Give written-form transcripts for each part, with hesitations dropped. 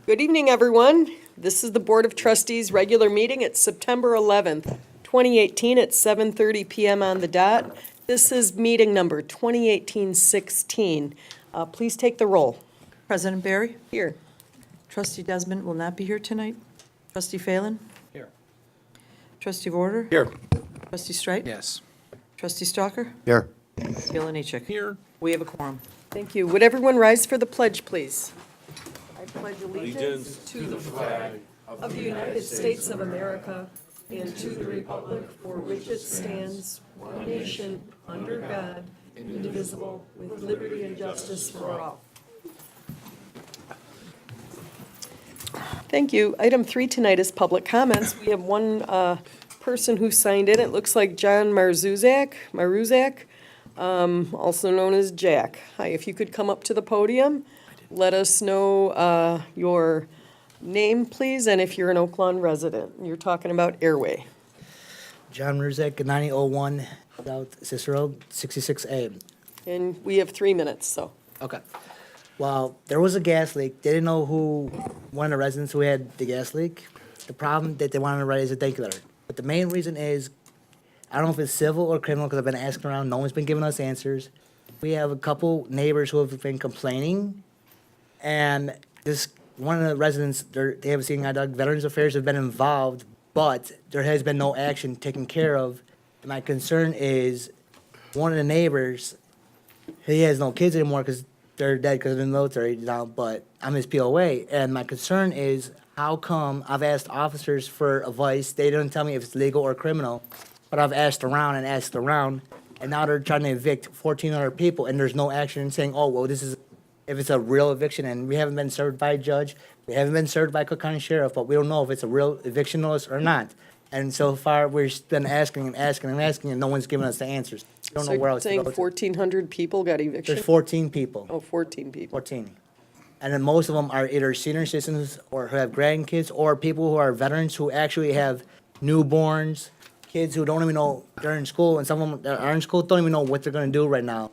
Good evening, everyone. This is the Board of Trustees regular meeting. It's September 11th, 2018 at 7:30 PM on the dot. This is meeting number 2018-16. Please take the roll. President Barry? Here. Trustee Desmond will not be here tonight. Trustee Phelan? Here. Trustee Vorder? Here. Trustee Streit? Yes. Trustee Stalker? Here. Gail Anichek? Here. We have a quorum. Thank you. Would everyone rise for the pledge, please? I pledge allegiance to the flag of the United States of America and to the republic for which it stands, one nation, under God, indivisible, with liberty and justice for all. Thank you. Item 3 tonight is public comments. We have one person who signed in. It looks like John Maruzak, also known as Jack. Hi, if you could come up to the podium, let us know your name, please, and if you're an Oak Lawn resident. You're talking about Airway. John Ruzek, 9001 South Cicero, 66A. And we have 3 minutes, so. Okay. Well, there was a gas leak. They didn't know one of the residents who had the gas leak. The problem that they wanted to write is a thank you letter. But the main reason is, I don't know if it's civil or criminal, because I've been asking around. No one's been giving us answers. We have a couple neighbors who have been complaining. And one of the residents, they have a seeing eye dog. Veterans Affairs have been involved, but there has been no action taken care of. And my concern is, one of the neighbors, he has no kids anymore because they're dead because of the military now, but I'm his POA. And my concern is, how come I've asked officers for advice, they don't tell me if it's legal or criminal, but I've asked around, and now they're trying to evict 1,400 people, and there's no action saying, oh, well, this is, if it's a real eviction, and we haven't been served by a judge, we haven't been served by Cook County Sheriff, but we don't know if it's a real eviction notice or not. And so far, we've been asking, and no one's giving us the answers. We don't know where else to Saying go to. 1,400 people got eviction? There's 14 people. Oh, 14 people. 14. And then most of them are either senior citizens or who have grandkids, or people who are veterans who actually have newborns, kids who don't even know they're in school, and some of them that are in school don't even know what they're going to do right now.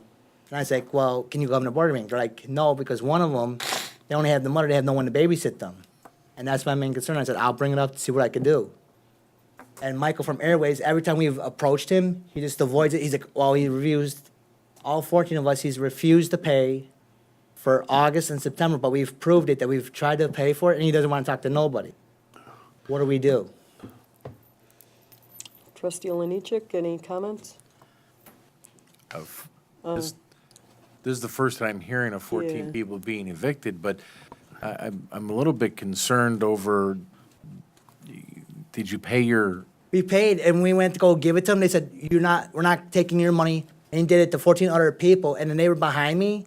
And I was like, well, can you come to board meeting? They're like, no, because one of them, they only have the mother, they have no one to babysit them. And that's my main concern. I said, I'll bring it up to see what I can do. And Michael from Airways, every time we've approached him, he just avoids it. He's like, well, he refused, all 14 of us, he's refused to pay for August and September, but we've proved it that we've tried to pay for it, and he doesn't want to talk to nobody. What do we do? Trustee Olenichek, any comments? This is the first time I'm hearing of 14 Yeah. people being evicted, but I'm a little bit concerned over, did you pay your, We paid, and we went to go give it to them. They said, we're not taking your money, and he did it to 14 other people. And the neighbor behind me,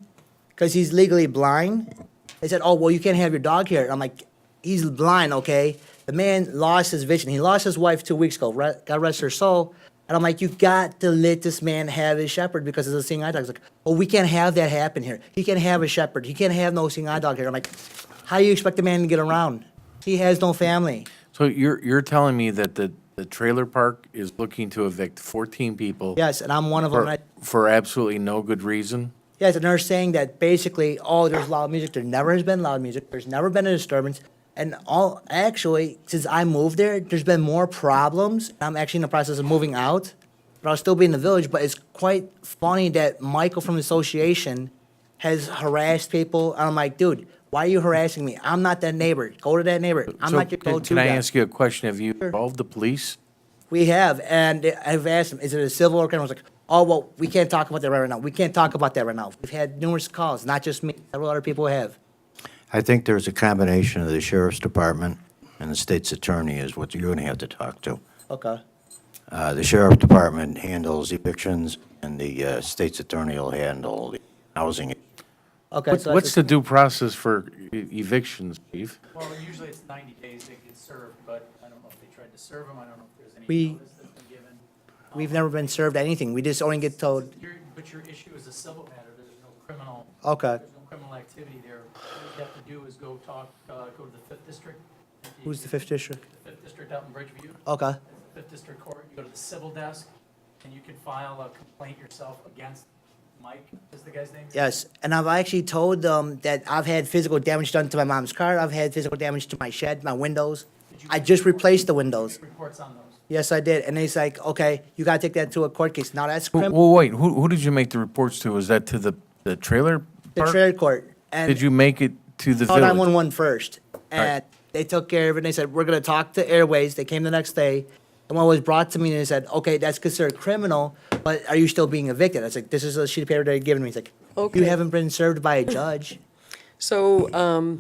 because he's legally blind, they said, oh, well, you can't have your dog here. I'm like, he's blind, okay? The man lost his vision. He lost his wife 2 weeks ago. God rest her soul. And I'm like, you got to let this man have his shepherd because of the seeing eye dog. He's like, oh, we can't have that happen here. He can't have a shepherd. He can't have no seeing eye dog here. I'm like, how do you expect the man to get around? He has no family. so you're telling me that the trailer park is looking to evict 14 people? Yes, and I'm one of them. For absolutely no good reason? Yes, and they're saying that basically, oh, there's loud music. There never has been loud music. There's never been a disturbance. And actually, since I moved there, there's been more problems. I'm actually in the process of moving out, but I'll still be in the village. But it's quite funny that Michael from the association has harassed people. And I'm like, dude, why are you harassing me? I'm not that neighbor. Go to that neighbor. I'm So not your go-to Can I guy. ask you a question? Have you involved the police? We have, and I've asked him, is it a civil or criminal? I was like, oh, well, we can't talk about that right now. We can't talk about that right now. We've had numerous calls, not just me. Several other people have. I think there's a combination of the sheriff's department and the state's attorney is what you're going to have to talk to. Okay. The sheriff's department handles evictions, and the state's attorney will handle the housing. Okay. What's so what's the due process for evictions, Steve? Well, usually it's 90 days they get served, but I don't know if they tried to serve them. I don't know if there's any We- notice that's been given. We've never been served anything. We just only get told, But your issue is a civil matter. There's no criminal. okay, There's no criminal activity there. What you have to do is go talk, go to the 5th District. who's the 5th district? The 5th District out in Bridgeview. Okay, The 5th District Court, you go to the civil desk, and you can file a complaint yourself against Mike is the guy's name? Yes, and I've actually told them that I've had physical damage done to my mom's car. I've had physical damage to my shed, my windows. I just replaced the windows. Reports on those. Yes, I did. And he's like, okay, you gotta take that to a court case. Now that's criminal, Well, wait, who did you make the reports to? Was that to the trailer the park? trailer court. And Did you make it to the called village? 911 first. And they took care of it. And they said, we're gonna talk to Airways. They came the next day. And when it was brought to me, and they said, okay, that's considered criminal, but are you still being evicted? I was like, this is a sheet of paper they're giving me. He's like, Okay. you haven't been served by a judge. So,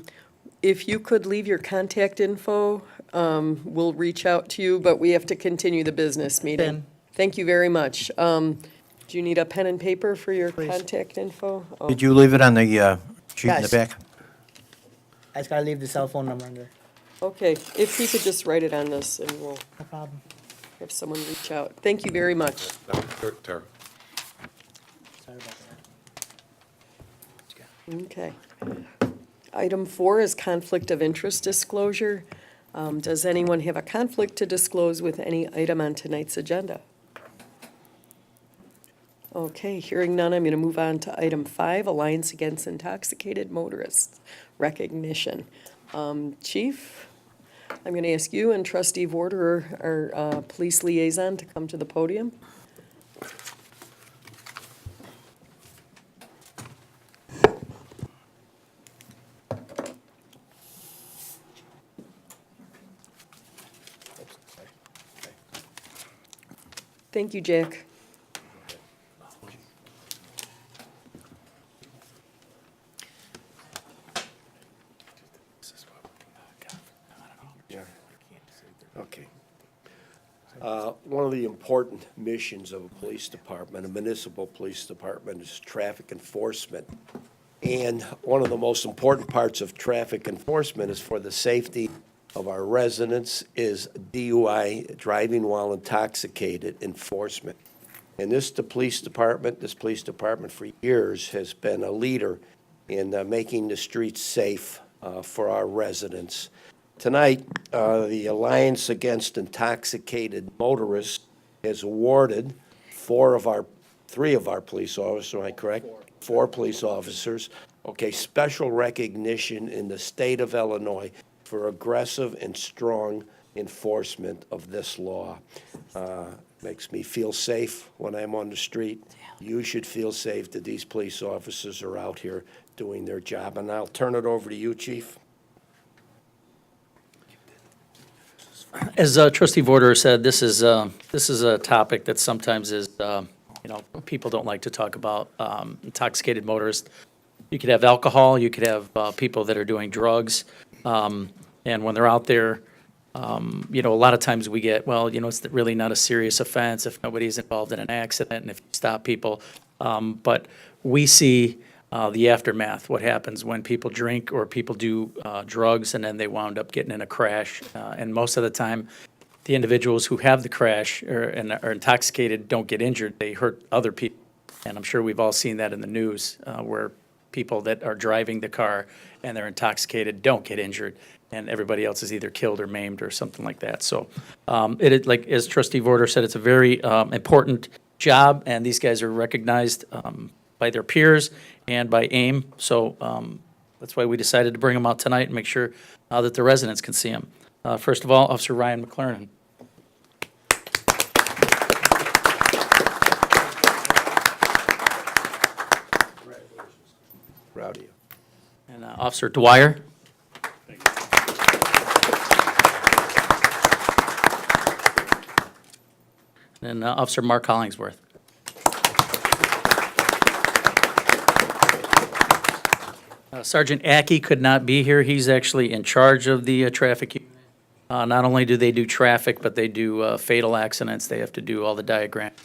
if you could leave your contact info, we'll reach out to you, but we have to continue the business meeting. Pen. Thank you very much. Do you need a pen and paper for your Please. contact info? Oh, Did you leave it on the sheet in the Yes. back? I just gotta leave the cell phone number under. okay, if he could just write it on this, and we'll No problem. have someone reach out. Thank you very much. Sorry about that. Okay. Item 4 is conflict of interest disclosure. Does anyone have a conflict to disclose with any item on tonight's agenda? Okay, hearing none, I'm going to move on to item 5, Alliance Against Intoxicated Motorists Recognition. Chief, I'm going to ask you and Trustee Vorder, our police liaison, to come to the podium. Thank you, Jack. Okay. One of the important missions of a police department, a municipal police department, is traffic enforcement. And one of the most important parts of traffic enforcement is for the safety of our residents is DUI, driving while intoxicated enforcement. And this police department for years has been a leader in making the streets safe for our residents. Tonight, the Alliance Against Intoxicated Motorists has awarded three of our police officers, am I correct? Four police officers, okay, special recognition in the state of Illinois for aggressive and strong enforcement of this law. Makes me feel safe when I'm on the street. You should feel safe that these police officers are out here doing their job. And I'll turn it over to you, Chief. As Trustee Vorder said, this is a topic that sometimes is, people don't like to talk about, intoxicated motorists. You could have alcohol, you could have people that are doing drugs, and when they're out there, a lot of times we get, it's really not a serious offense if nobody's involved in an accident and if you stop people. But we see the aftermath, what happens when people drink or people do drugs and then they wound up getting in a crash. And most of the time, the individuals who have the crash and are intoxicated don't get injured, they hurt other people. And I'm sure we've all seen that in the news where people that are driving the car and they're intoxicated don't get injured, and everybody else is either killed or maimed or something like that. So it is, like as Trustee Vorder said, it's a very important job, and these guys are recognized by their peers and by AIM. So that's why we decided to bring them out tonight and make sure that the residents can see them. First of all, Officer Ryan McLaren. Proud of you. And Officer Dwyer. And Officer Mark Hollingsworth. Sergeant Ackey could not be here. He's actually in charge of the traffic unit. Not only do they do traffic, but they do fatal accidents. They have to do all the diagrams.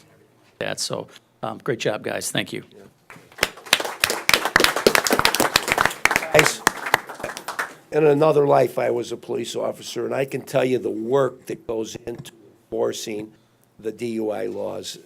That, so great job, guys. Thank you. Guys, in another life, I was a police officer, and I can tell you the work that goes into enforcing the DUI laws.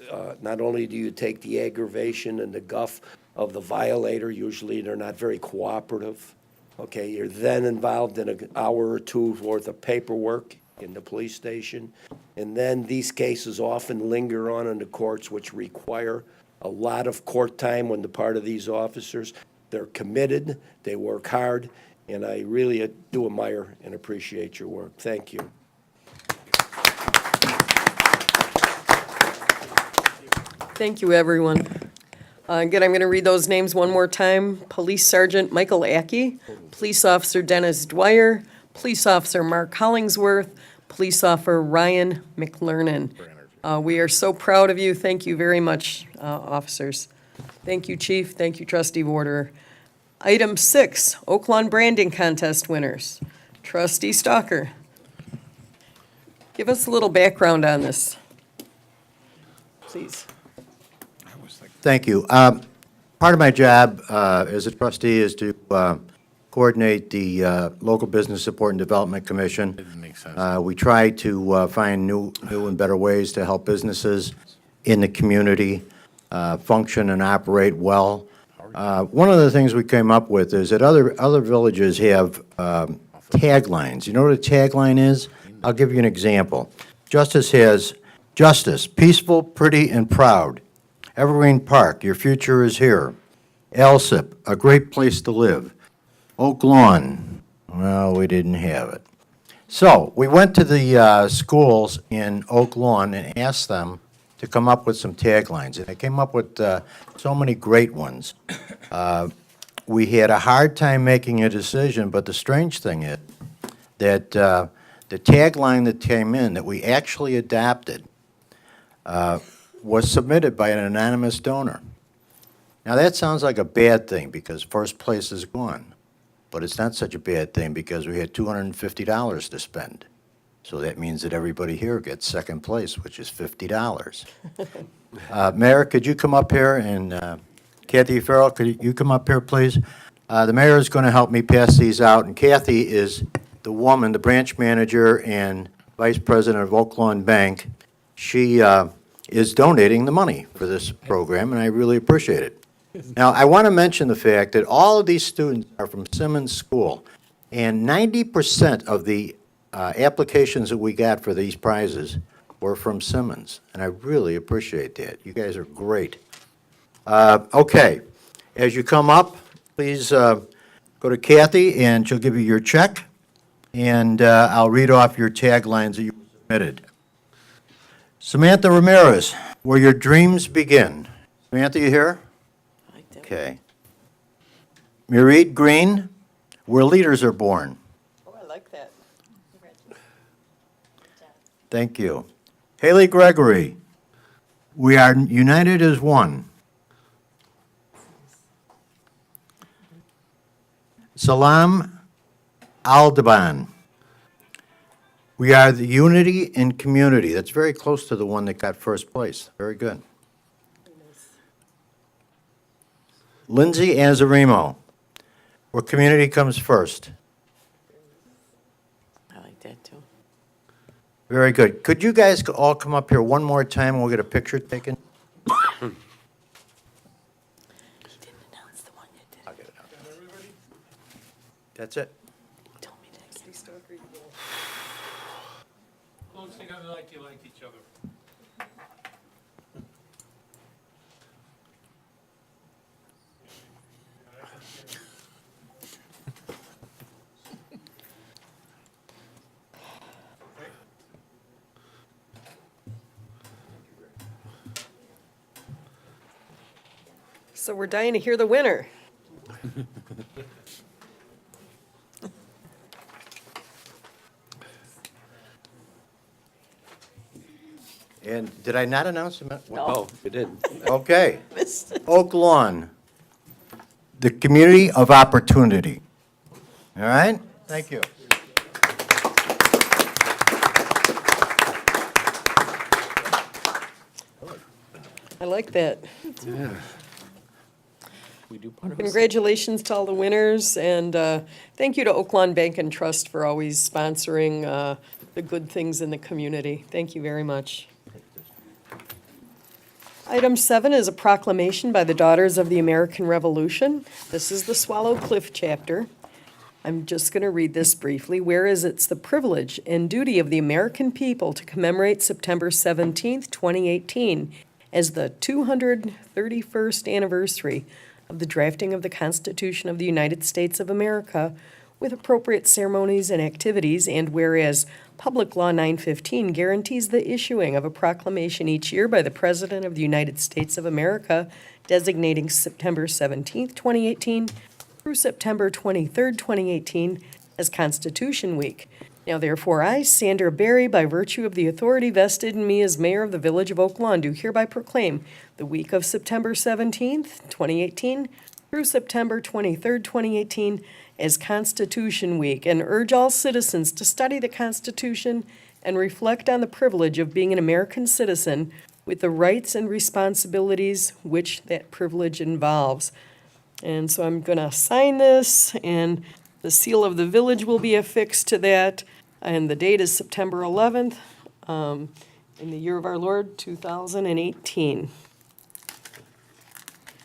Not only do you take the aggravation and the guff of the violator, usually they're not very cooperative. Okay, you're then involved in an hour or two worth of paperwork. in the police station. And then these cases often linger on in the courts, which require a lot of court time on the part of these officers. They're committed, they work hard, and I really do admire and appreciate your work. Thank you. Thank you, everyone. Again, I'm going to read those names one more time. Police Sergeant Michael Ackey, Police Officer Dennis Dwyer, Police Officer Mark Hollingsworth, Police Officer Ryan McLernan. We are so proud of you. Thank you very much, officers. Thank you, Chief. Thank you, Trustee Warder. Item 6, Oaklawn Branding Contest winners. Trustee Stalker. Give us a little background on this, please. Thank you. Part of my job as a trustee is to coordinate the Local Business Support and Development Commission. Makes sense. We try to find new and better ways to help businesses in the community function and operate well. One of the things we came up with is that other villages have taglines. You know what a tagline is? I'll give you an example. Justice has, Justice, peaceful, pretty, and proud. Evergreen Park, your future is here. Alsip, a great place to live. Oak Lawn, well, we didn't have it. So we went to the schools in Oak Lawn and asked them to come up with some taglines, and they came up with so many great ones. We had a hard time making a decision, but the strange thing is that the tagline that came in, that we actually adopted, was submitted by an anonymous donor. Now, that sounds like a bad thing because first place is gone, but it's not such a bad thing because we had $250 to spend. So that means that everybody here gets second place, which is $50. Mayor, could you come up here, and Kathy Farrell, could you come up here, please? The mayor is going to help me pass these out, and Kathy is the woman, the branch manager and vice president of Oak Lawn Bank. She is donating the money for this program, and I really appreciate it. Now, I want to mention the fact that all of these students are from Simmons School, and 90% of the applications that we got for these prizes were from Simmons, and I really appreciate that. You guys are great. Okay, as you come up, please go to Kathy, and she'll give you your check, and I'll read off your taglines that you submitted. Samantha Ramirez, where your dreams begin. Samantha, you here? Okay. Murid Green, where leaders are born. Oh, I like that. Thank you. Haley Gregory, we are united as one. Salam Aldeban, we are the unity in community. That's very close to the one that got first place. Very good. Lindsay Azarimo, where community comes first. I like that, too. Very good. Could you guys all come up here one more time and we'll get a picture taken? He didn't announce the one that did. That's it. He told me that. Don't think I like you like each other. So we're dying to hear the winner. And did I not announce him? Oh, you did. Okay. Oak Lawn, the community of opportunity. All right? Thank you. I like that. We do part of Congratulations to all the winners, and thank you to Oaklawn Bank and Trust for always sponsoring the good things in the community. Thank you very much. Item 7 is a proclamation by the Daughters of the American Revolution. This is the Swallow Cliff chapter. I'm just going to read this briefly. Whereas it's the privilege and duty of the American people to commemorate September 17th, 2018, as the 231st anniversary of the drafting of the Constitution of the United States of America, with appropriate ceremonies and activities, and whereas Public Law 915 guarantees the issuing of a proclamation each year by the President of the United States of America designating September 17th, 2018 through September 23rd, 2018 as Constitution Week. Now therefore, I, Sandra Berry, by virtue of the authority vested in me as mayor of the Village of Oak Lawn, do hereby proclaim the week of September 17th, 2018 through September 23rd, 2018 as Constitution Week, and urge all citizens to study the Constitution and reflect on the privilege of being an American citizen with the rights and responsibilities which that privilege involves. And so I'm going to sign this, and the seal of the village will be affixed to that, and the date is September 11th, in the year of our Lord, 2018.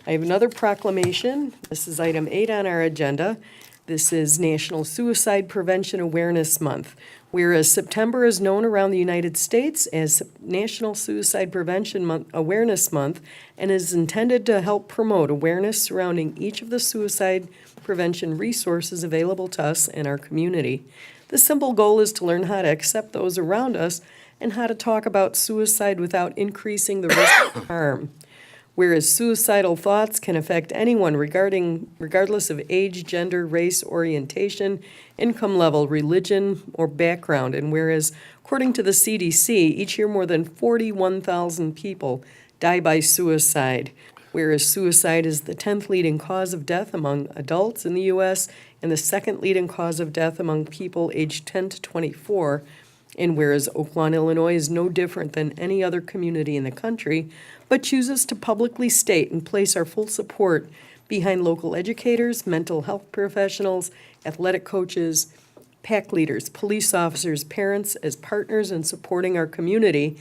I have another proclamation. This is item 8 on our agenda. This is National Suicide Prevention Awareness Month. Whereas September is known around the United States as National Suicide Prevention Awareness Month and is intended to help promote awareness surrounding each of the suicide prevention resources available to us in our community. The simple goal is to learn how to accept those around us and how to talk about suicide without increasing the risk of harm. Whereas suicidal thoughts can affect anyone regardless of age, gender, race, orientation, income level, religion, or background. And whereas, according to the CDC, each year more than 41,000 people die by suicide. Whereas suicide is the 10th leading cause of death among adults in the U.S. and the second leading cause of death among people aged 10 to 24. And whereas Oak Lawn, Illinois is no different than any other community in the country, but chooses to publicly state and place our full support behind local educators, mental health professionals, athletic coaches, PAC leaders, police officers, parents as partners in supporting our community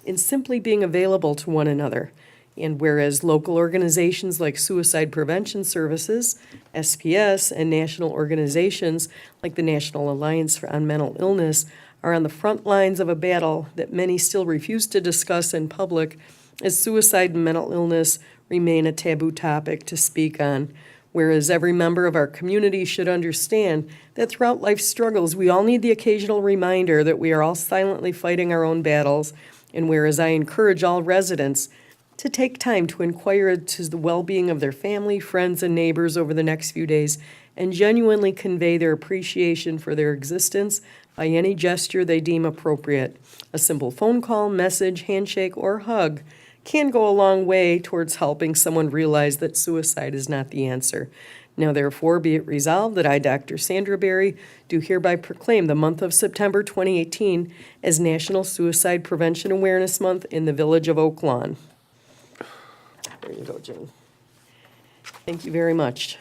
in simply being available to one another. And whereas local organizations like Suicide Prevention Services, SPS, and national organizations like the National Alliance on Mental Illness are on the front lines of a battle that many still refuse to discuss in public, as suicide and mental illness remain a taboo topic to speak on. Whereas every member of our community should understand that throughout life's struggles, we all need the occasional reminder that we are all silently fighting our own battles. And whereas I encourage all residents to take time to inquire into the well-being of their family, friends, and neighbors over the next few days and genuinely convey their appreciation for their existence by any gesture they deem appropriate. A simple phone call, message, handshake, or hug can go a long way towards helping someone realize that suicide is not the answer. Now therefore be it resolved that I, Dr. Sandra Berry, do hereby proclaim the month of September 2018 as National Suicide Prevention Awareness Month in the Village of Oak Lawn. There you go, Jane. Thank you very much.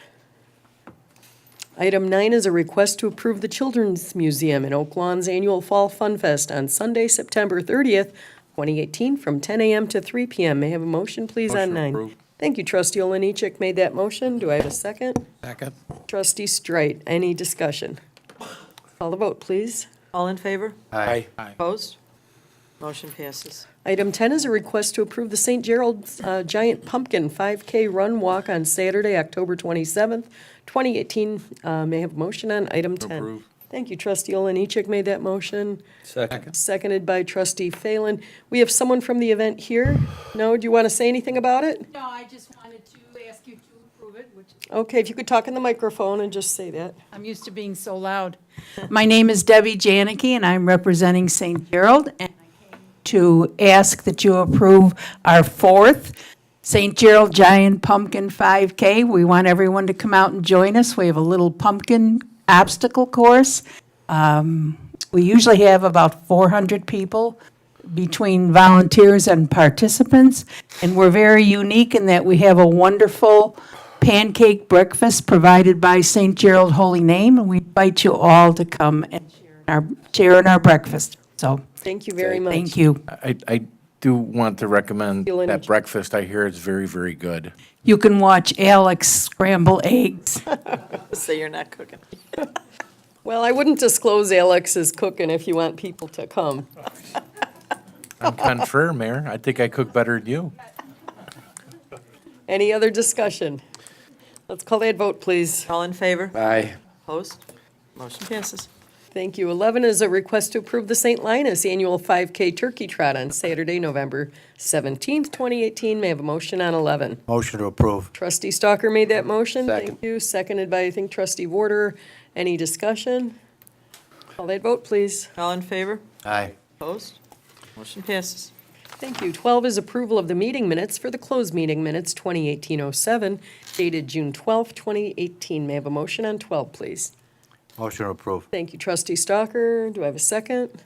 Item 9 is a request to approve the Children's Museum in Oak Lawn's annual Fall Fun Fest on Sunday, September 30th, 2018, from 10 a.m. to 3 p.m. May I have a motion, please, on 9? approved. Thank you, Trustee Oliniechek made that motion. Do I have a second? Second. Trustee Streit, any discussion? Call the vote, please. All in favor? Aye. Opposed? Motion passes. Item 10 is a request to approve the St. Gerald's Giant Pumpkin 5K Run Walk on Saturday, October 27th, 2018. May I have a motion on item 10? Approve. Thank you, Trustee Oliniechek made that motion. Second. Seconded by Trustee Phelan. We have someone from the event here. No, do you want to say anything about it? No, I just wanted to ask you to approve it, which Okay, if you could talk in the microphone and just say that. I'm used to being so loud. My name is Debbie Janicki, and I'm representing St. Gerald, and I came to ask that you approve our 4th St. Gerald Giant Pumpkin 5K. We want everyone to come out and join us. We have a little pumpkin obstacle course. We usually have about 400 people between volunteers and participants, and we're very unique in that we have a wonderful pancake breakfast provided by St. Gerald Holy Name, and we invite you all to come and share in our breakfast. So, Thank you very much. thank you. I do want to recommend Feel any- that breakfast. I hear it's very, very good. You can watch Alex scramble eggs. Say you're not cooking. Well, I wouldn't disclose Alex's cooking if you want people to come. I'm contrary, Mayor. I think I cook better than you. Any other discussion? Let's call that vote, please. All in favor? Aye. Opposed? Motion passes. Thank you. 11 is a request to approve the St. Linus Annual 5K Turkey Trot on Saturday, November 17th, 2018. May I have a motion on 11? Motion to approve. Trustee Stalker made that motion. Second. Thank you. Seconded by, I think, Trustee Warder. Any discussion? Call that vote, please. All in favor? Aye. Opposed? Motion passes. Thank you. 12 is approval of the meeting minutes for the closed meeting minutes 2018-07 dated June 12th, 2018. May I have a motion on 12, please? Motion to approve. Thank you, Trustee Stalker. Do I have a second?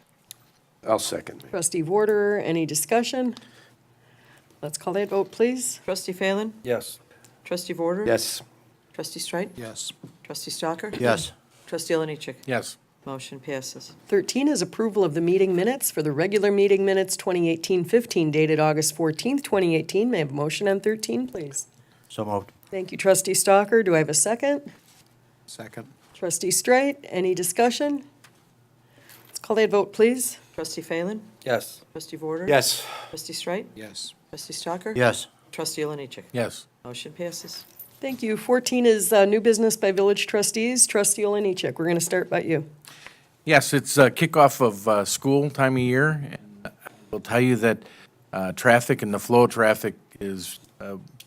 I'll second. Trustee Warder, any discussion? Let's call that vote, please. Trustee Phelan? Yes. Trustee Vorder? Yes. Trustee Streit? Yes. Trustee Stalker? Yes. Trustee Oliniechek? Yes. Motion passes. 13 is approval of the meeting minutes for the regular meeting minutes 2018-15 dated August 14th, 2018. May I have a motion on 13, please? So moved. Thank you, Trustee Stalker. Do I have a second? Second. Trustee Streit, any discussion? Let's call that vote, please. Trustee Phelan? Yes. Trustee Vorder? Yes. Trustee Streit? Yes. Trustee Stalker? Yes. Trustee Oliniechek? Yes. Motion passes. Thank you. 14 is new business by village trustees. Trustee Oliniechek, we're going to start by you. Yes, it's kickoff of school time of year. And I will tell you that traffic and the flow of traffic is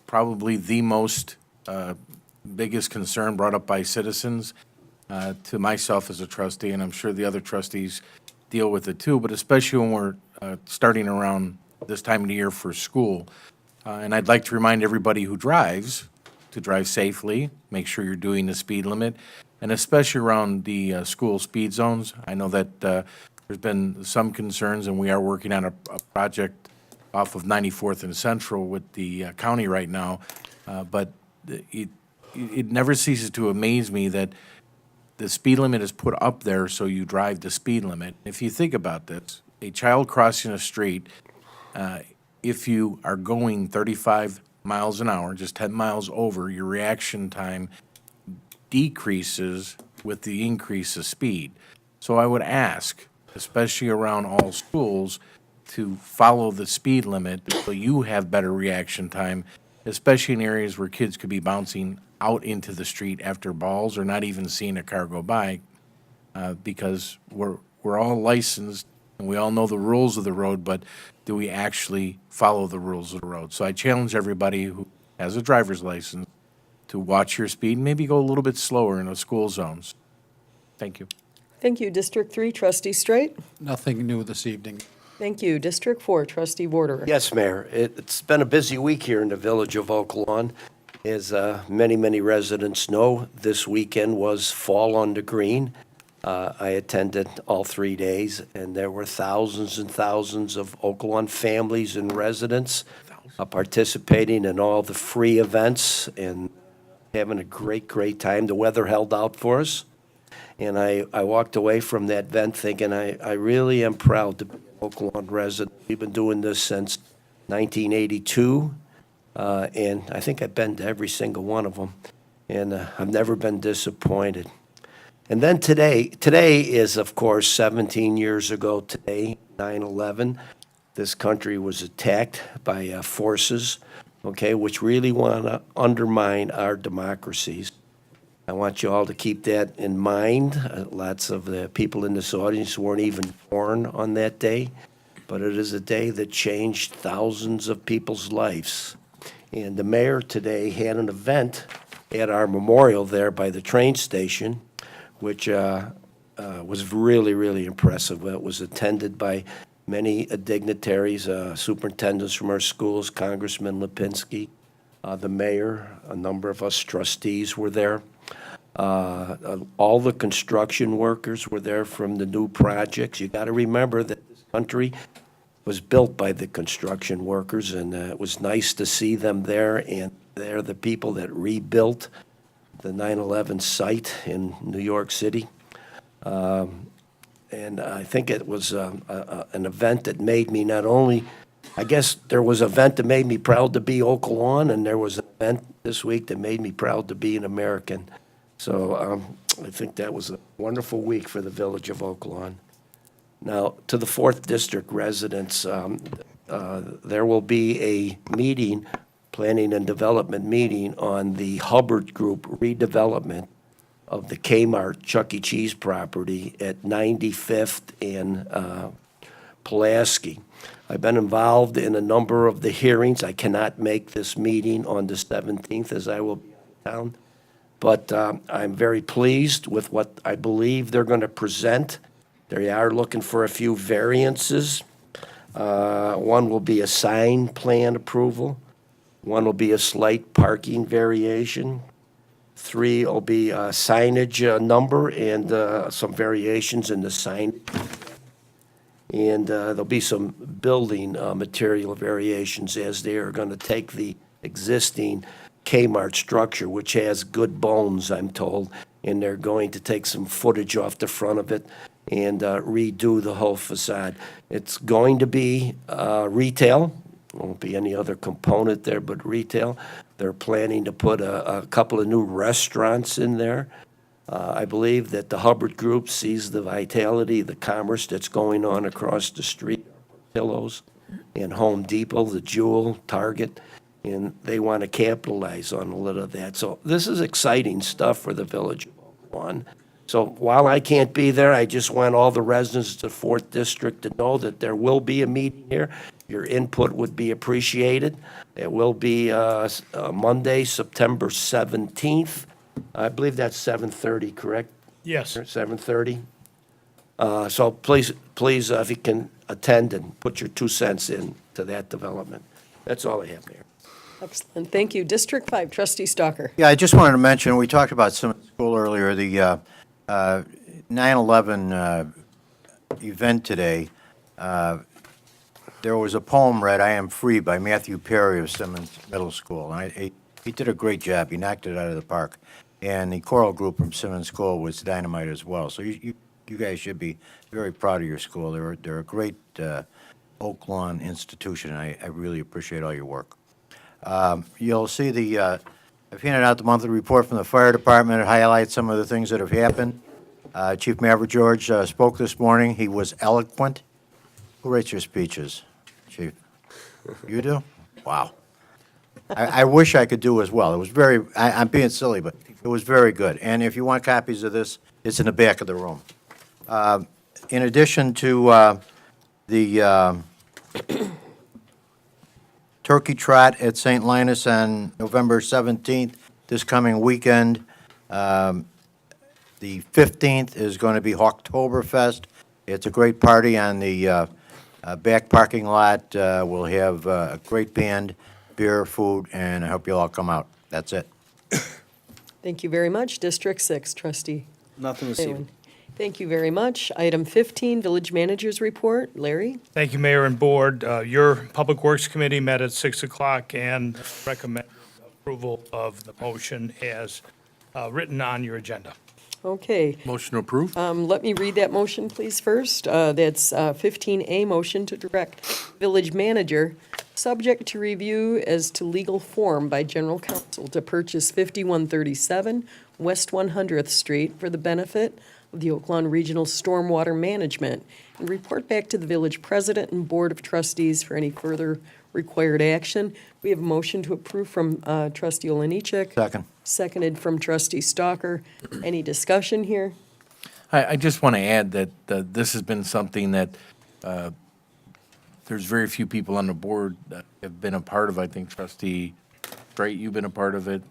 probably the most biggest concern brought up by citizens to myself as a trustee, and I'm sure the other trustees deal with it too, but especially when we're starting around this time of the year for school. And I'd like to remind everybody who drives to drive safely, make sure you're doing the speed limit, and especially around the school speed zones. I know that there's been some concerns, and we are working on a project off of 94th and Central with the county right now, but it never ceases to amaze me that the speed limit is put up there so you drive the speed limit. If you think about this, a child crossing a street, if you are going 35 miles an hour, just 10 miles over, your reaction time decreases with the increase of speed. So I would ask, especially around all schools, to follow the speed limit so you have better reaction time, especially in areas where kids could be bouncing out into the street after balls or not even seeing a car go by, because we're all licensed and we all know the rules of the road, but do we actually follow the rules of the road? So I challenge everybody who has a driver's license to watch your speed, maybe go a little bit slower in the school zones. Thank you. Thank you. District 3, Trustee Streit. Nothing new this evening. Thank you. District 4, Trustee Warder. Yes, Mayor. It's been a busy week here in the village of Oak Lawn. As many residents know, this weekend was Fall on the Green. I attended all 3 days, and there were thousands and thousands of Oak Lawn families and residents participating in all the free events and having a great time. The weather held out for us, and I walked away from that event thinking I really am proud to be an Oak Lawn resident. We've been doing this since 1982. And I think I've been to every single one of them, and I've never been disappointed. And then today is, of course, 17 years ago today, 9/11. This country was attacked by forces, okay, which really want to undermine our democracies. I want you all to keep that in mind. Lots of the people in this audience weren't even born on that day, but it is a day that changed thousands of people's lives. And the mayor today had an event at our memorial there by the train station, which was really impressive. It was attended by many dignitaries, superintendents from our schools, Congressman Lipinski, the mayor, a number of us trustees were there. All the construction workers were there from the new projects. You got to remember that this country was built by the construction workers, and it was nice to see them there, and they're the people that rebuilt the 9/11 site in New York City. And I think it was an event that made me not only I guess there was an event that made me proud to be Oak Lawn, and there was an event this week that made me proud to be an American. So I think that was a wonderful week for the village of Oak Lawn. Now, to the 4th District residents, there will be a meeting, planning and development meeting on the Hubbard Group redevelopment of the Kmart Chuck E. Cheese property at 95th and Pulaski. I've been involved in a number of the hearings. I cannot make this meeting on the 17th as I will be out of town. But I'm very pleased with what I believe they're going to present. They are looking for a few variances. One will be a sign plan approval. One will be a slight parking variation. 3 will be a signage number and some variations in the sign. And there'll be some building material variations as they are going to take the existing Kmart structure, which has good bones, I'm told, and they're going to take some footage off the front of it and redo the whole facade. It's going to be retail. Won't be any other component there but retail. They're planning to put a couple of new restaurants in there. I believe that the Hubbard Group sees the vitality, the commerce that's going on across the street, Pillows and Home Depot, the Jewel, Target, and they want to capitalize on a little of that. So this is exciting stuff for the village of Oak Lawn. So while I can't be there, I just want all the residents of the 4th District to know that there will be a meeting here. Your input would be appreciated. It will be Monday, September 17th. I believe that's 7:30, correct? Yes. 7:30. So please, if you can attend and put your 2 cents in to that development. That's all I have, Mayor. Excellent, thank you. District 5, Trustee Stalker. Yeah, I just wanted to mention, we talked about Simmons School earlier, the 9/11 event today. There was a poem read, "I Am Free" by Matthew Perry of Simmons Middle School. And he did a great job. He knocked it out of the park. And the choral group from Simmons School was dynamite as well. So you guys should be very proud of your school. They're a great Oak Lawn institution. I really appreciate all your work. You'll see I've handed out the monthly report from the fire department. It highlights some of the things that have happened. Chief Maverick George spoke this morning. He was eloquent. Who writes your speeches, Chief? You do? Wow. I wish I could do as well. It was I'm being silly, but it was very good. And if you want copies of this, it's in the back of the room. In addition to the Turkey Trot at St. Linus on November 17th, this coming weekend, the 15th is going to be Hawktoberfest. It's a great party on the back parking lot. We'll have a great band, beer, food, and I hope you'll all come out. That's it. Thank you very much. District 6, Trustee Nothing this Leyland. evening. Thank you very much. Item 15, Village Manager's Report. Larry? Thank you, Mayor and Board. Your Public Works Committee met at 6 o'clock and recommended approval of the motion as written on your agenda. Okay. Motion to approve? Let me read that motion, please, first. That's 15A, motion to direct village manager, subject to review as to legal form by general counsel, to purchase 5137 West 100th Street for the benefit of the Oak Lawn Regional Stormwater Management, and report back to the village president and board of trustees for any further required action. We have a motion to approve from trustee Oliniechek. Second. Seconded from trustee Stalker. Any discussion here? I just want to add that this has been something that there's very few people on the board that have been a part of. I think Trustee Straight, you've been a part of it.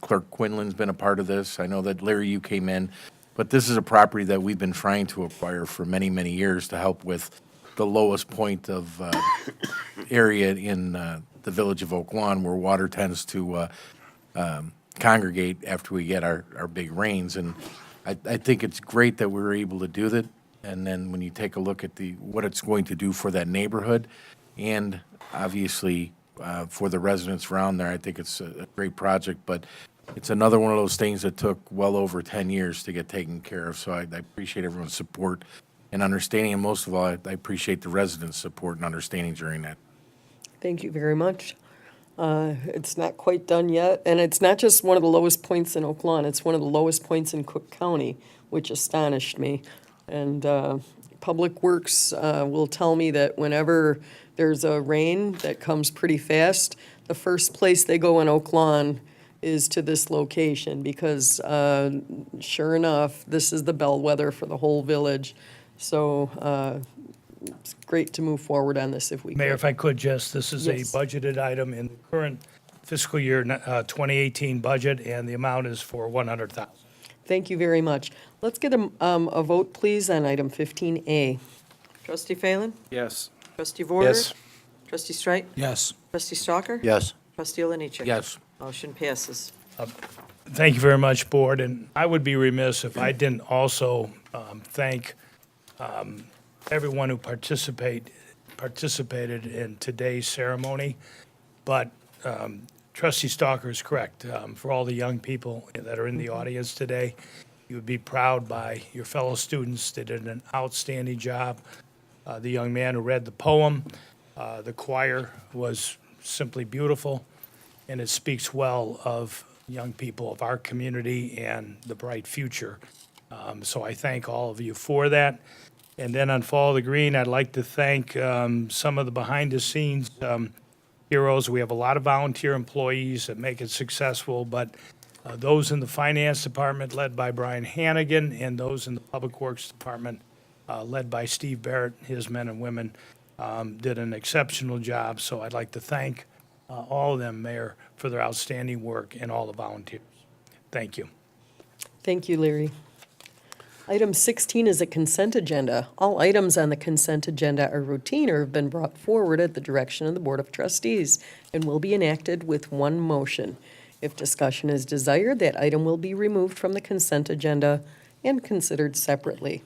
Clerk Quinlan's been a part of this. I know that Larry, you came in. But this is a property that we've been trying to acquire for many, many years to help with the lowest point of area in the village of Oak Lawn where water tends to congregate after we get our big rains. And I think it's great that we were able to do that. And then when you take a look at what it's going to do for that neighborhood and obviously for the residents around there, I think it's a great project. But it's another one of those things that took well over 10 years to get taken care of. So I appreciate everyone's support and understanding, and most of all, I appreciate the residents' support and understanding during that. Thank you very much. It's not quite done yet, and it's not just one of the lowest points in Oak Lawn, it's one of the lowest points in Cook County, which astonished me. And Public Works will tell me that whenever there's a rain that comes pretty fast, the first place they go in Oak Lawn is to this location, because sure enough, this is the bellwether for the whole village. So it's great to move forward on this if we Mayor, can. if I could just, this is a Yes. budgeted item in the current fiscal year 2018 budget, and the amount is for 100,000. Thank you very much. Let's get a vote, please, on item 15A. Trustee Phelan? Yes. Trustee Vorder? Yes. Trustee Streit? Yes. Trustee Stalker? Yes. Trustee Oliniechek? Yes. Motion passes. Thank you very much, Board, and I would be remiss if I didn't also thank everyone who participated in today's ceremony. But Trustee Stalker is correct. For all the young people that are in the audience today, you would be proud by your fellow students. They did an outstanding job. The young man who read the poem, the choir was simply beautiful, and it speaks well of young people of our community and the bright future. So I thank all of you for that. And then on Follow the Green, I'd like to thank some of the behind-the-scenes heroes. We have a lot of volunteer employees that make it successful, but those in the Finance Department led by Brian Hannigan, and those in the Public Works Department led by Steve Barrett, his men and women, did an exceptional job. So I'd like to thank all of them, Mayor, for their outstanding work, and all the volunteers. Thank you. Thank you, Larry. Item 16 is a consent agenda. All items on the consent agenda are routine or have been brought forward at the direction of the Board of Trustees and will be enacted with one motion. If discussion is desired, that item will be removed from the consent agenda and considered separately.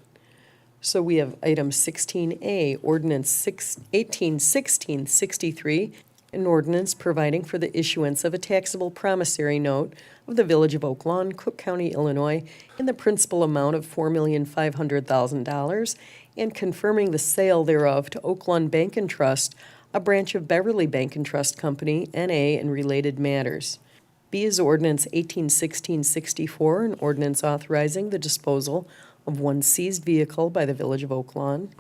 So we have item 16A, ordinance 181663, an ordinance providing for the issuance of a taxable promissory note of the Village of Oak Lawn, Cook County, Illinois, in the principal amount of $4,500,000 and confirming the sale thereof to Oak Lawn Bank and Trust, a branch of Beverly Bank and Trust Company, N.A., and related matters. B is ordinance 181664, an ordinance authorizing the disposal of one seized vehicle by the Village of Oak Lawn.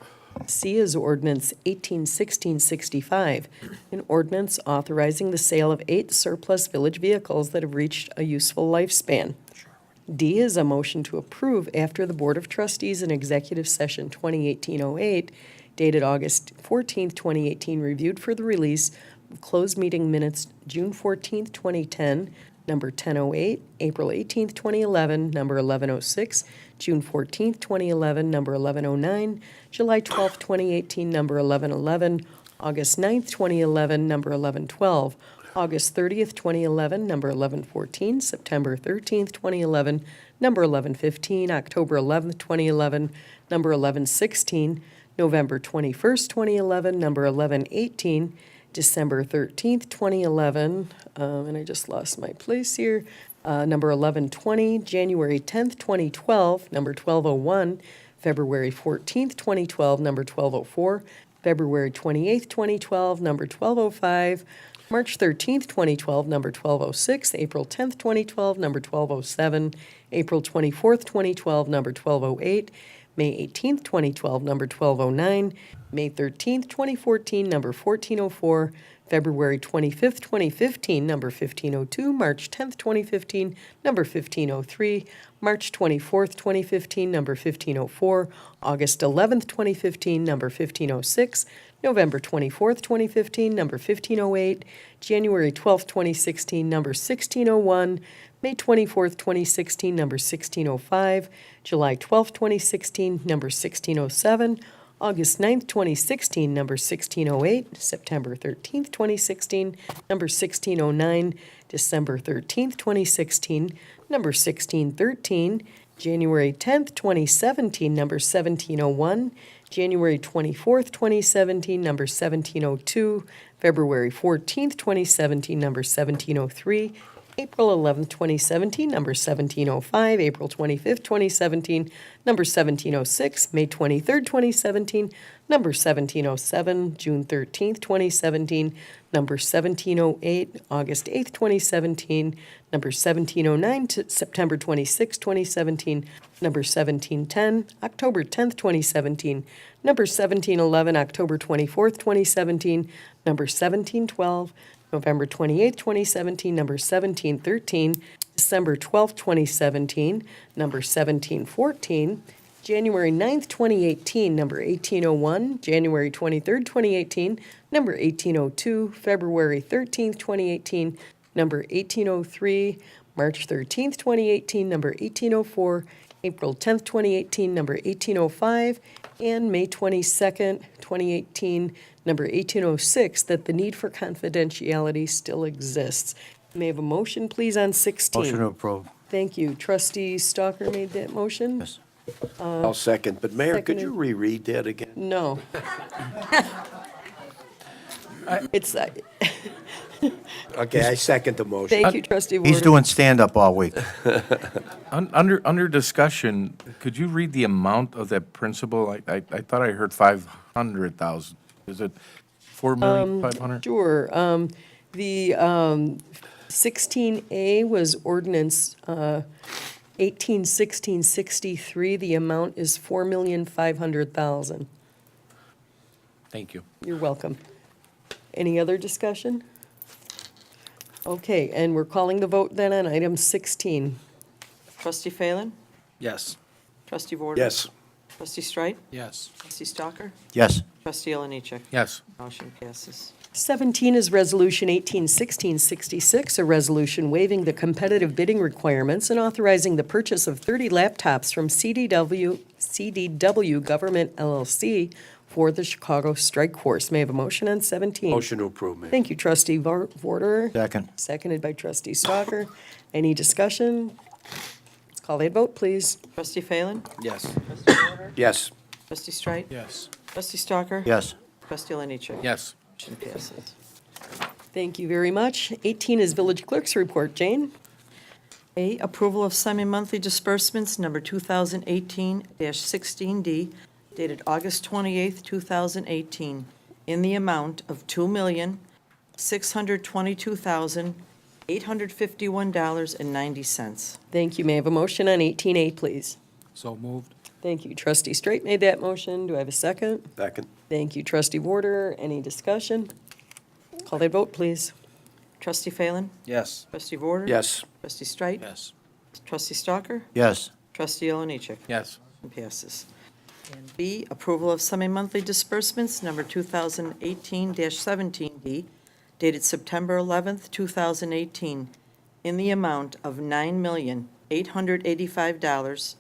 C is ordinance 181665, an ordinance authorizing the sale of 8 surplus village vehicles that have reached a useful lifespan. D is a motion to approve after the Board of Trustees in Executive Session 2018-08, dated August 14th, 2018, reviewed for the release of closed meeting minutes June 14th, 2010, number 1008, April 18th, 2011, number 1106, June 14th, 2011, number 1109, July 12th, 2018, number 1111, August 9th, 2011, number 1112, August 30th, 2011, number 1114, September 13th, 2011, number 1115, October 11th, 2011, number 1116, November 21st, 2011, number 1118, December 13th, 2011, and I just lost my place here, number 1120, January 10th, 2012, number 1201, February 14th, 2012, number 1204, February 28th, 2012, number 1205, March 13th, 2012, number 1206, April 10th, 2012, number 1207, April 24th, 2012, number 1208, May 18th, 2012, number 1209, May 13th, 2014, number 1404, February 25th, 2015, number 1502, March 10th, 2015, number 1503, March 24th, 2015, number 1504, August 11th, 2015, number 1506, November 24th, 2015, number 1508, January 12th, 2016, number 1601, May 24th, 2016, number 1605, July 12th, 2016, number 1607, August 9th, 2016, number 1608, September 13th, 2016, number 1609, December 13th, 2016, number 1613, January 10th, 2017, number 1701, January 24th, 2017, number 1702, February 14th, 2017, number 1703, April 11th, 2017, number 1705, April 25th, 2017, number 1706, May 23rd, 2017, number 1707, June 13th, 2017, number 1708, August 8th, 2017, number 1709, to September 26th, 2017, number 1710, October 10th, 2017, number 1711, October 24th, 2017, number 1712, November 28th, 2017, number 1713, December 12th, 2017, number 1714, January 9th, 2018, number 1801, January 23rd, 2018, number 1802, February 13th, 2018, number 1803, March 13th, 2018, number 1804, April 10th, 2018, number 1805, and May 22nd, 2018, number 1806, that the need for confidentiality still exists. May I have a motion, please, on 16? Motion to approve. Thank you. Trustee Stalker made that motion? Yes. I'll second, but Mayor, could you Seconded. reread that again? No. It's, Okay, I second the motion. thank you, trustee He's Warder. doing stand-up all week. Under discussion, could you read the amount of that principal? I thought I heard 500,000. Is it 4,500,000? Sure. The 16A was ordinance 181663. The amount is $4,500,000. Thank you. You're welcome. Any other discussion? Okay, and we're calling the vote then on item 16. Trustee Phelan? Yes. Trustee Warder? Yes. Trustee Streit? Yes. Trustee Stalker? Yes. Trustee Oliniechek? Yes. Motion passes. 17 is Resolution 181666, a resolution waiving the competitive bidding requirements and authorizing the purchase of 30 laptops from CDW Government LLC for the Chicago Strike Force. May I have a motion on 17? Motion to approve, Mayor. Thank you, trustee Vorder. Second. Seconded by trustee Stalker. Any discussion? Let's call a vote, please. Trustee Phelan? Yes. Trustee Warder? Yes. Trustee Streit? Yes. Trustee Stalker? Yes. Trustee Oliniechek? Yes. Motion passes. Thank you very much. 18 is village clerk's report. Jane? A, approval of semi-monthly disbursements, number 2018-16D, dated August 28th, 2018, in the amount of $2,622,851.90. Thank you. May I have a motion on 18A, please? So moved. Thank you. Trustee Straight made that motion. Do I have a second? Second. Thank you. Trustee Warder. Any discussion? Call that vote, please. Trustee Phelan? Yes. Trustee Warder? Yes. Trustee Streit? Yes. Trustee Stalker? Yes. Trustee Oliniechek? Yes. Motion passes. And B, approval of semi-monthly disbursements, number 2018-17D, dated September 11th, 2018, in the amount of $9,885,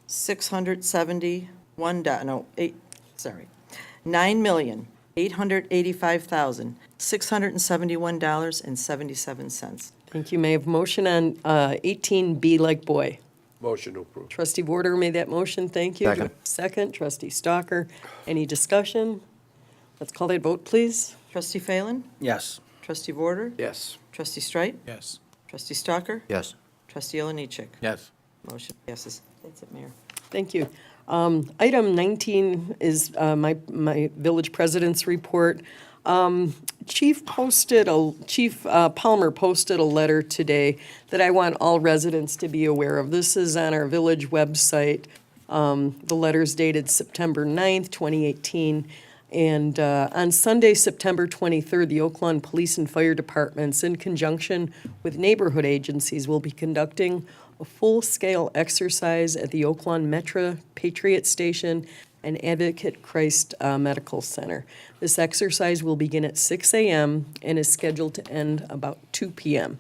$9,885,671.77. Thank you. May I have a motion on 18B like boy? Motion to approve. Trustee Warder made that motion. Thank you. Second. Second. Trustee Stalker. Any discussion? Let's call that vote, please. Trustee Phelan? Yes. Trustee Warder? Yes. Trustee Streit? Yes. Trustee Stalker? Yes. Trustee Oliniechek? Yes. Motion passes. That's it, Mayor. Thank you. Item 19 is my village president's report. Chief Palmer posted a letter today that I want all residents to be aware of. This is on our village website. The letter's dated September 9th, 2018. And on Sunday, September 23rd, the Oak Lawn Police and Fire Departments, in conjunction with neighborhood agencies, will be conducting a full-scale exercise at the Oak Lawn Metro Patriot Station and Advocate Christ Medical Center. This exercise will begin at 6 a.m. and is scheduled to end about 2 p.m.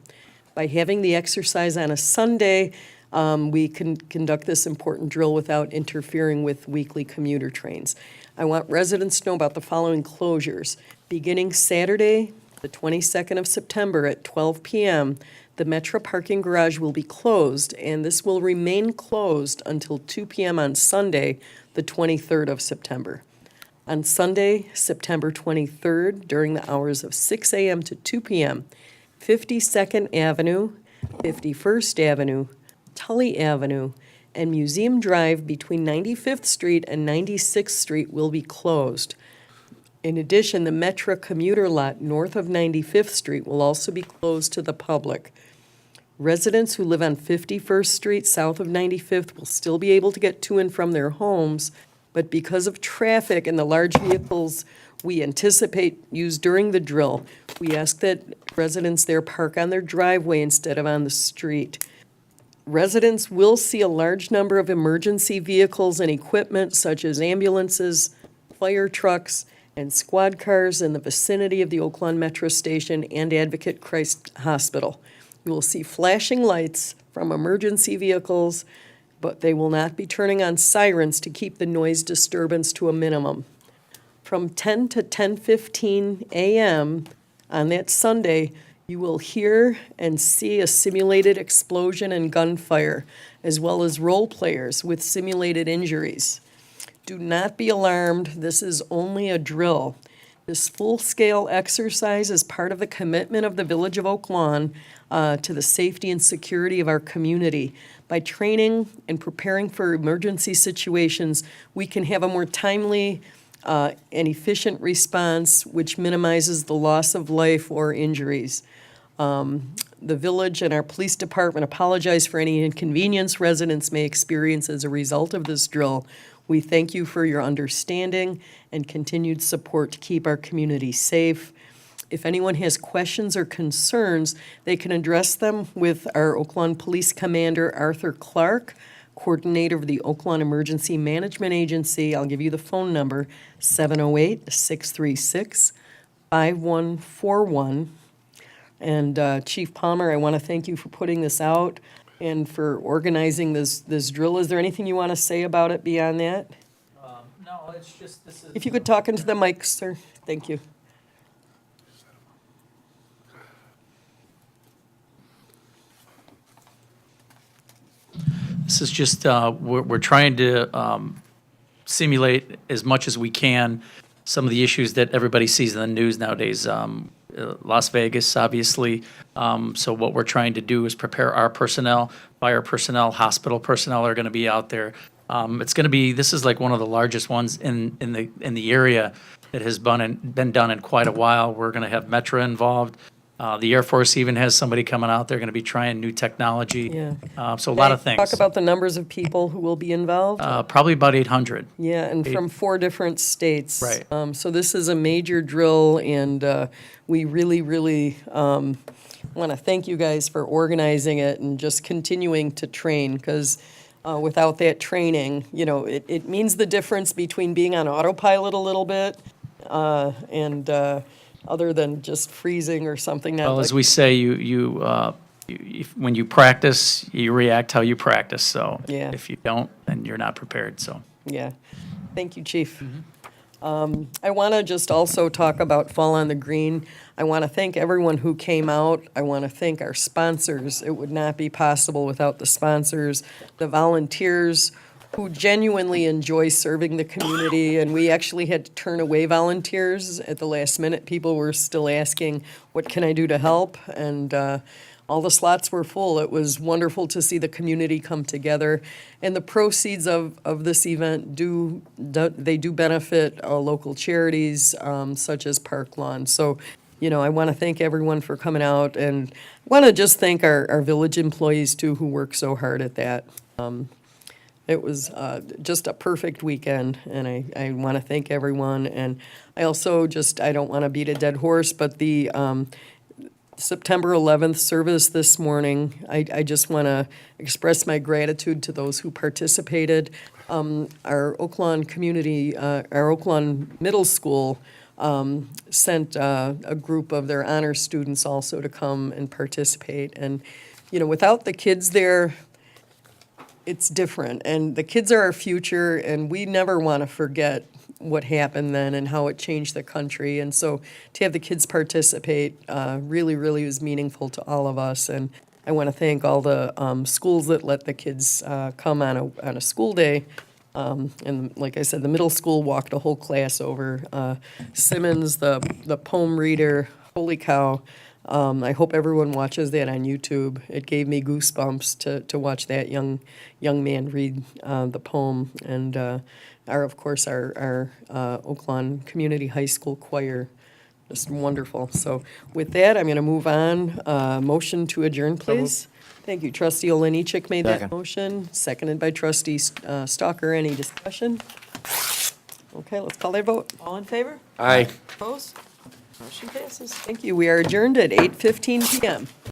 By having the exercise on a Sunday, we can conduct this important drill without interfering with weekly commuter trains. I want residents to know about the following closures. Beginning Saturday, the 22nd of September at 12 p.m., the Metro parking garage will be closed, and this will remain closed until 2 p.m. on Sunday, the 23rd of September. On Sunday, September 23rd, during the hours of 6 a.m. to 2 p.m., 52nd Avenue, 51st Avenue, Tully Avenue, and Museum Drive between 95th Street and 96th Street will be closed. In addition, the Metra commuter lot north of 95th Street will also be closed to the public. Residents who live on 51st Street south of 95th will still be able to get to and from their homes, but because of traffic and the large vehicles we anticipate used during the drill, we ask that residents there park on their driveway instead of on the street. Residents will see a large number of emergency vehicles and equipment such as ambulances, fire trucks, and squad cars in the vicinity of the Oaklawn Metro Station and Advocate Christ Hospital. You will see flashing lights from emergency vehicles, but they will not be turning on sirens to keep the noise disturbance to a minimum. From 10 to 10:15 a.m. on that Sunday, you will hear and see a simulated explosion and gunfire, as well as role players with simulated injuries. Do not be alarmed, this is only a drill. This full-scale exercise is part of the commitment of the Village of Oak Lawn to the safety and security of our community. By training and preparing for emergency situations, we can have a more timely and efficient response, which minimizes the loss of life or injuries. The village and our police department apologize for any inconvenience residents may experience as a result of this drill. We thank you for your understanding and continued support to keep our community safe. If anyone has questions or concerns, they can address them with our Oaklawn Police Commander, Arthur Clark, coordinator of the Oaklawn Emergency Management Agency. I'll give you the phone number, 708-636-5141. And Chief Palmer, I want to thank you for putting this out and for organizing this drill. Is there anything you want to say about it beyond that? No, it's just, this is. If you could talk into the mic, sir. Thank you. This is just, we're trying to simulate as much as we can some of the issues that everybody sees in the news nowadays. Las Vegas, obviously. So what we're trying to do is prepare our personnel, fire personnel, hospital personnel are going to be out there. It's going to be, this is like one of the largest ones in the area that has been done in quite a while. We're going to have Metra involved. The Air Force even has somebody coming out. They're going to be trying new technology. Yeah. So a lot of things. Talk about the numbers of people who will be involved. Probably about 800. Yeah, and from 4 different states. Right. So this is a major drill, and we really, really want to thank you guys for organizing it and just continuing to train, because without that training, you know, it means the difference between being on autopilot a little bit and other than just freezing or something. Well, as we say, when you practice, you react how you practice. So Yeah. if you don't, then you're not prepared. So Yeah. Thank you, Chief. I want to just also talk about Fall on the Green. I want to thank everyone who came out. I want to thank our sponsors. It would not be possible without the sponsors, the volunteers who genuinely enjoy serving the community. And we actually had to turn away volunteers at the last minute. People were still asking, what can I do to help? And all the slots were full. It was wonderful to see the community come together. And the proceeds of this event do benefit local charities such as Park Lawn. So, you know, I want to thank everyone for coming out, and I want to just thank our village employees too, who work so hard at that. It was just a perfect weekend, and I want to thank everyone. And I also I don't want to beat a dead horse, but the September 11th service this morning, I just want to express my gratitude to those who participated. Our Oaklawn community, our Oaklawn Middle School sent a group of their honor students also to come and participate. And, you know, without the kids there, it's different. And the kids are our future, and we never want to forget what happened then and how it changed the country. And so to have the kids participate really, really was meaningful to all of us. And I want to thank all the schools that let the kids come on a school day. And like I said, the middle school walked a whole class over. Simmons, the poem reader, holy cow. I hope everyone watches that on YouTube. It gave me goosebumps to watch that young man read the poem. And of course, our Oak Lawn Community High School choir, just wonderful. So with that, I'm going to move on. Motion to adjourn, please. Thank you. Trustee Oliniechek made that Second. motion, seconded by Trustee Stalker. Any discussion? Okay, let's call that vote. All in favor? Aye. Opposed? Motion passes. Thank you. We are adjourned at 8:15 PM.